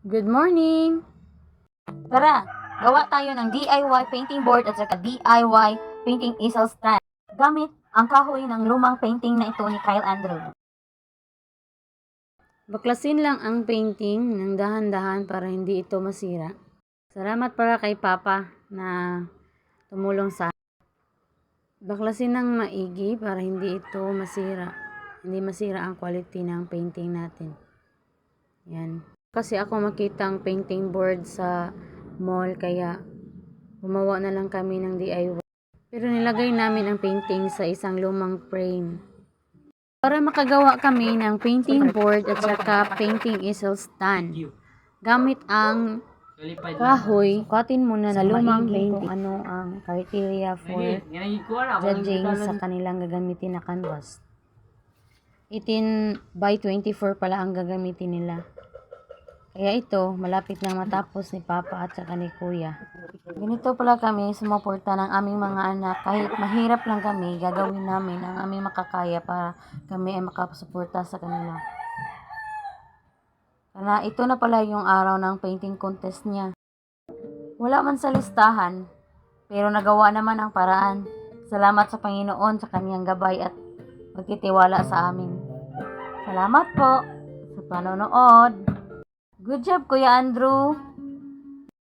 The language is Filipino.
Good morning! Tara, gawa tayo ng DIY painting board at saka DIY painting easel stand. Gamit ang kahoy ng lumang painting na ito ni Kyle Andrew. Baklasin lang ang painting ng dahan-dahan para hindi ito masira. Salamat para kay Papa na tumulong sa akin. Baklasin ng maigi para hindi ito masira. Hindi masira ang quality ng painting natin. Yan. Kasi ako makita ang painting board sa mall kaya gumawa na lang kami ng DIY. Pero nilagay namin ang painting sa isang lumang frame. Para makagawa kami ng painting board at saka painting easel stand. Gamit ang kahoy, kuhatin muna sa lumang painting kung ano ang criteria for judging sa kanilang gagamitin na canvas. 18 by 24 pala ang gagamitin nila. Kaya ito, malapit nang matapos ni Papa at saka ni Kuya. Ganito pala kami sumuporta ng aming mga anak. Kahit mahirap lang kami, gagawin namin ang aming makakaya para kami ay makasuporta sa kanila. Kaya ito na pala yung araw ng painting contest niya. Wala man sa listahan, pero nagawa naman ang paraan. Salamat sa Panginoon sa kanyang gabay at pagtitiwala sa amin. Salamat po sa panonood. Good job, Kuya Andrew!